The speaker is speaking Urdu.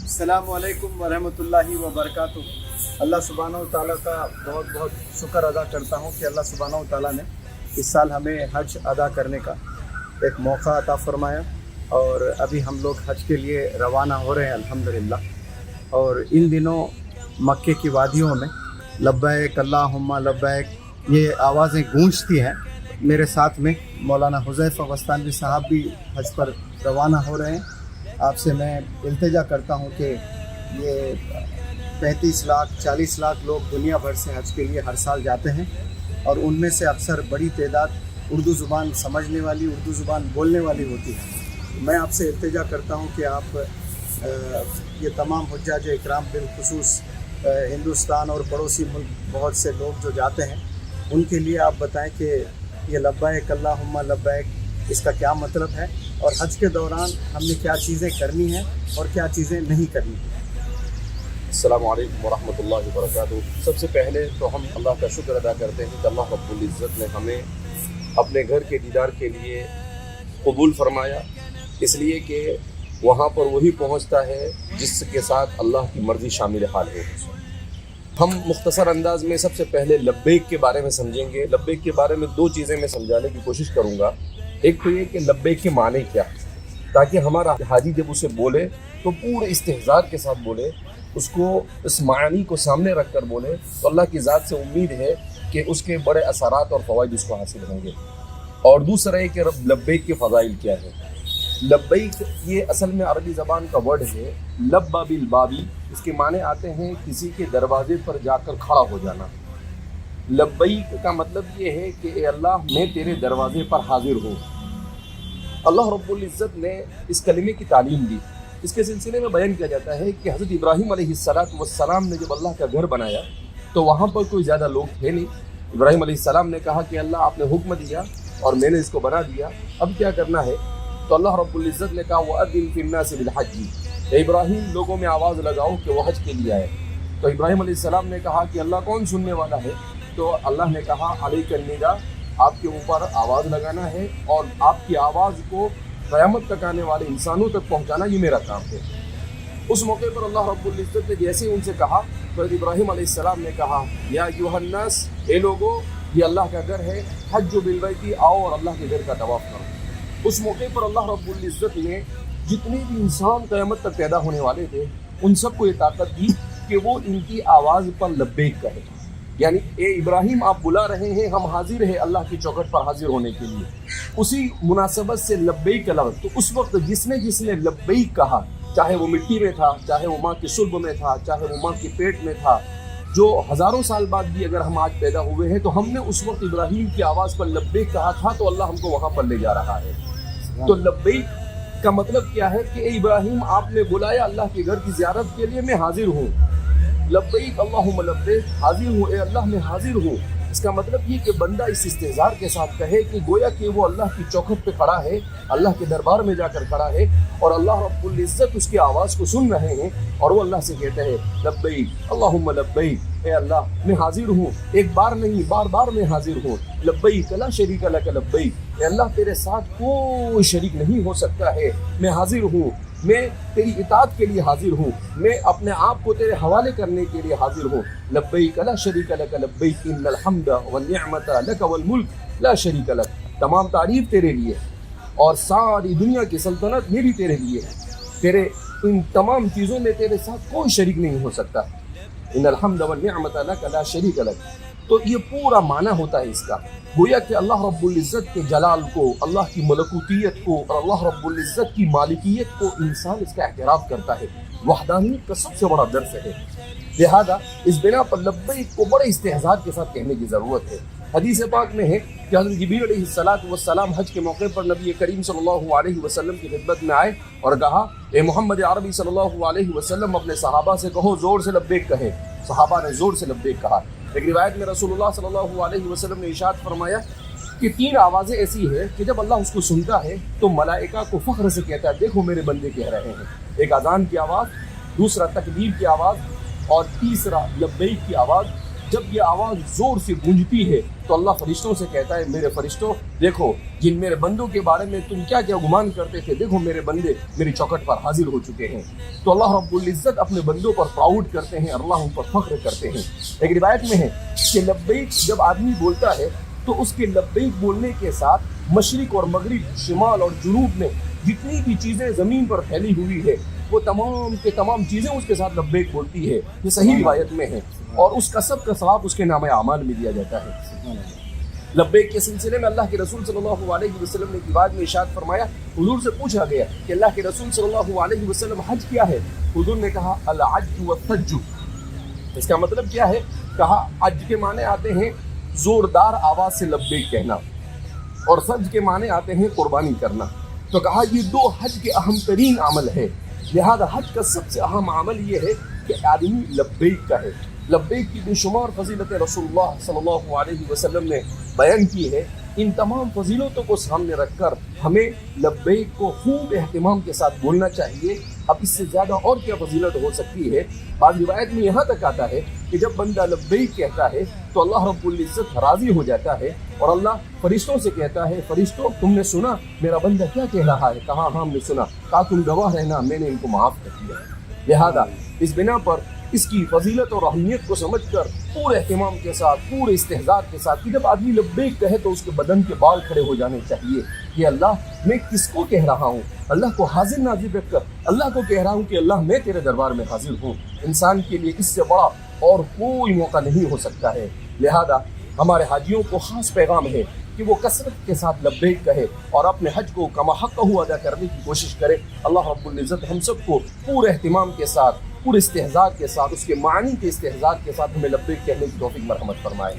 السلام علیکم ورحمۃ اللہ وبرکاتہ۔ اللہ سبحانہ و تعالیٰ کا بہت بہت شکر ادا کرتا ہوں کہ اللہ سبحانہ و تعالیٰ نے اس سال ہمیں حج ادا کرنے کا ایک موقع عطا فرمایا، اور ابھی ہم لوگ حج کے لیے روانہ ہو رہے ہیں الحمدللہ۔ اور ان دنوں مکے کی وادیوں میں لبیک اللہم لبیک یہ آوازیں گونجتی ہیں۔ میرے ساتھ میں مولانا حذیفہ وستانوی صاحب بھی حج پر روانہ ہو رہے ہیں۔ آپ سے میں التجا کرتا ہوں کہ یہ 35 لاکھ 40 لاکھ لوگ دنیا بھر سے حج کے لیے ہر سال جاتے ہیں، اور ان میں سے اکثر بڑی تعداد اردو زبان سمجھنے والی، اردو زبان بولنے والی ہوتی ہے۔ میں آپ سے التجا کرتا ہوں کہ آپ یہ تمام حجاج اکرام بالخصوص ہندوستان اور پڑوسی ملک بہت سے لوگ جو جاتے ہیں، ان کے لیے آپ بتائیں کہ یہ لبیک اللہم لبیک اس کا کیا مطلب ہے، اور حج کے دوران ہم نے کیا چیزیں کرنی ہیں اور کیا چیزیں نہیں کرنی ہیں۔ السلام علیکم ورحمۃ اللہ وبرکاتہ۔ سب سے پہلے تو ہم اللہ کا شکر ادا کرتے ہیں کہ اللہ رب العزت نے ہمیں اپنے گھر کے دیدار کے لیے قبول فرمایا، اس لیے کہ وہاں پر وہی پہنچتا ہے جس کے ساتھ اللہ کی مرضی شامل حال ہو۔ ہم مختصر انداز میں سب سے پہلے لبیک کے بارے میں سمجھیں گے۔ لبیک کے بارے میں دو چیزیں میں سمجھانے کی کوشش کروں گا۔ ایک تو یہ کہ لبیک کے معنی کیا، تاکہ ہمارا حاجی جب اسے بولے تو پورے استحضار کے ساتھ بولے، اس کو اس معنی کو سامنے رکھ کر بولے، تو اللہ کی ذات سے امید ہے کہ اس کے بڑے اثرات اور فوائد اس کو حاصل ہوں گے۔ اور دوسرا ہے کہ لبیک کے فضائل کیا ہے۔ لبیک یہ اصل میں عربی زبان کا ورڈ ہے، لبا بالبابی، اس کے معنی آتے ہیں کسی کے دروازے پر جا کر کھڑا ہو جانا۔ لبیک کا مطلب یہ ہے کہ اے اللہ میں تیرے دروازے پر حاضر ہوں۔ اللہ رب العزت نے اس کلمے کی تعلیم دی۔ اس کے سلسلے میں بیان کیا جاتا ہے کہ حضرت ابراہیم علیہ السلام نے جب اللہ کا گھر بنایا تو وہاں پر کوئی زیادہ لوگ تھے نہیں۔ ابراہیم علیہ السلام نے کہا کہ اللہ آپ نے حکم دیا اور میں نے اس کو بنا دیا، اب کیا کرنا ہے؟ تو اللہ رب العزت نے کہا وَأَذِّن فِي النَّاسِ بِالْحَجِّ، اے ابراہیم لوگوں میں آواز لگاؤ کہ وہ حج کے لیے آئے۔ تو ابراہیم علیہ السلام نے کہا کہ اللہ کون سننے والا ہے؟ تو اللہ نے کہا علیک النداء، آپ کے اوپر آواز لگانا ہے، اور آپ کی آواز کو قیامت تک آنے والے انسانوں تک پہنچانا یہ میرا کام ہے۔ اس موقع پر اللہ رب العزت نے جیسے ان سے کہا تو ابراہیم علیہ السلام نے کہا یا ایھا الناس، اے لوگو یہ اللہ کا گھر ہے، حج بالبیت، آؤ اور اللہ کے گھر کا طواف کرو۔ اس موقع پر اللہ رب العزت نے جتنے بھی انسان قیامت تک پیدا ہونے والے تھے ان سب کو یہ طاقت دی کہ وہ ان کی آواز پر لبیک کہے، یعنی اے ابراہیم آپ بلا رہے ہیں، ہم حاضر ہیں اللہ کی چوکھٹ پر حاضر ہونے کے لیے۔ اسی مناسبت سے لبیک کا لفظ، تو اس وقت جس نے لبیک کہا، چاہے وہ مٹی میں تھا، چاہے وہ ماں کے صلب میں تھا، چاہے وہ ماں کے پیٹ میں تھا، جو ہزاروں سال بعد بھی اگر ہم آج پیدا ہوئے ہیں تو ہم نے اس وقت ابراہیم کی آواز پر لبیک کہا تھا، تو اللہ ہم کو وہاں پر لے جا رہا ہے۔ تو لبیک کا مطلب کیا ہے کہ اے ابراہیم آپ نے بلایا اللہ کے گھر کی زیارت کے لیے، میں حاضر ہوں۔ لبیک اللہم لبیک، حاضر ہوں اے اللہ میں حاضر ہوں۔ اس کا مطلب یہ کہ بندہ اس استحضار کے ساتھ کہے کہ گویا کہ وہ اللہ کی چوکھٹ پہ کھڑا ہے، اللہ کے دربار میں جا کر کھڑا ہے، اور اللہ رب العزت اس کی آواز کو سن رہے ہیں، اور وہ اللہ سے کہتے ہیں لبیک اللہم لبیک، اے اللہ میں حاضر ہوں، ایک بار نہیں بار بار میں حاضر ہوں۔ لبیک لا شریک لک لبیک، اے اللہ تیرے ساتھ کوئی شریک نہیں ہو سکتا ہے، میں حاضر ہوں، میں تیری اطاعت کے لیے حاضر ہوں، میں اپنے آپ کو تیرے حوالے کرنے کے لیے حاضر ہوں۔ لبیک لا شریک لک لبیک ان الحمد والنعمت لک والملک لا شریک لک، تمام تعریف تیرے لیے اور ساری دنیا کی سلطنت میری تیرے لیے، تیرے ان تمام چیزوں میں تیرے ساتھ کوئی شریک نہیں ہو سکتا۔ ان الحمد والنعمت لک لا شریک لک، تو یہ پورا معنی ہوتا ہے اس کا، گویا کہ اللہ رب العزت کے جلال کو، اللہ کی ملکوتیت کو اور اللہ رب العزت کی مالکیت کو انسان اس کا اعتراف کرتا ہے۔ وحدانیت کا سب سے بڑا درس ہے، لہذا اس بنا پر لبیک کو بڑے استحضار کے ساتھ کہنے کی ضرورت ہے۔ حدیث پاک میں ہے کہ حضرت جبریل علیہ السلام حج کے موقع پر نبی کریم صلی اللہ علیہ وسلم کی خدمت میں آئے اور کہا اے محمد عربی صلی اللہ علیہ وسلم اپنے صحابہ سے کہو زور سے لبیک کہیں۔ صحابہ نے زور سے لبیک کہا۔ ایک روایت میں رسول اللہ صلی اللہ علیہ وسلم نے ارشاد فرمایا کہ 3 آوازیں ایسی ہیں کہ جب اللہ اس کو سنتا ہے تو ملائکہ کو فخر سے کہتا ہے دیکھو میرے بندے کہہ رہے ہیں۔ ایک اذان کی آواز، دوسرا تکبیر کی آواز، اور تیسرا لبیک کی آواز۔ جب یہ آواز زور سے گونجتی ہے تو اللہ فرشتوں سے کہتا ہے میرے فرشتوں دیکھو جن میرے بندوں کے بارے میں تم کیا کیا گمان کرتے تھے، دیکھو میرے بندے میری چوکٹ پر حاضر ہو چکے ہیں۔ تو اللہ رب العزت اپنے بندوں پر پراؤڈ کرتے ہیں، اللہ ان پر فخر کرتے ہیں۔ ایک روایت میں ہے کہ لبیک جب آدمی بولتا ہے تو اس کے لبیک بولنے کے ساتھ مشرق اور مغرب، شمال اور جنوب میں جتنی بھی چیزیں زمین پر پھیلی ہوئی ہے وہ تمام کے تمام چیزیں اس کے ساتھ لبیک بولتی ہے۔ یہ صحیح روایت میں ہے، اور اس کا سب کا ثواب اس کے نام اعمال میں دیا جاتا ہے۔ لبیک کے سلسلے میں اللہ کے رسول صلی اللہ علیہ وسلم نے بعد میں ارشاد فرمایا، حضور سے پوچھا گیا کہ اللہ کے رسول صلی اللہ علیہ وسلم حج کیا ہے؟ حضور نے کہا الحج والثج۔ اس کا مطلب کیا ہے؟ کہا حج کے معنی آتے ہیں زوردار آواز سے لبیک کہنا، اور سج کے معنی آتے ہیں قربانی کرنا۔ تو کہا یہ دو حج کے اہم ترین عمل ہے، لہذا حج کا سب سے اہم عمل یہ ہے کہ آدمی لبیک کہے۔ لبیک کی بے شمار فضیلتیں رسول اللہ صلی اللہ علیہ وسلم نے بیان کی ہے۔ ان تمام فضیلتوں کو سامنے رکھ کر ہمیں لبیک کو خوب اہتمام کے ساتھ بولنا چاہیے۔ اب اس سے زیادہ اور کیا فضیلت ہو سکتی ہے؟ بعض روایت میں یہاں تک آتا ہے کہ جب بندہ لبیک کہتا ہے تو اللہ رب العزت راضی ہو جاتا ہے، اور اللہ فرشتوں سے کہتا ہے فرشتوں تم نے سنا میرا بندہ کیا کہہ رہا ہے؟ کہا ہاں ہم نے سنا۔ کہا تم گواہ رہنا میں نے ان کو معاف کر دیا۔ لہذا اس بنا پر اس کی فضیلت اور اہمیت کو سمجھ کر پورے اہتمام کے ساتھ، پورے استحضار کے ساتھ کہ جب آدمی لبیک کہے تو اس کے بدن کے بال کھڑے ہو جانے چاہیے کہ اللہ میں کس کو کہہ رہا ہوں؟ اللہ کو حاضر ناظر رکھ کر اللہ کو کہہ رہا ہوں کہ اللہ میں تیرے دربار میں حاضر ہوں۔ انسان کے لیے اس سے بڑا اور کوئی موقع نہیں ہو سکتا ہے۔ لہذا ہمارے حاجیوں کو خاص پیغام ہے کہ وہ کثرت کے ساتھ لبیک کہے اور اپنے حج کو کما حق ادا کرنے کی کوشش کرے۔ اللہ رب العزت ہم سب کو پورے اہتمام کے ساتھ، پورے استحضار کے ساتھ، اس کے معنی کے استحضار کے ساتھ ہمیں لبیک کہنے کی توفیق مرحمت فرمائے۔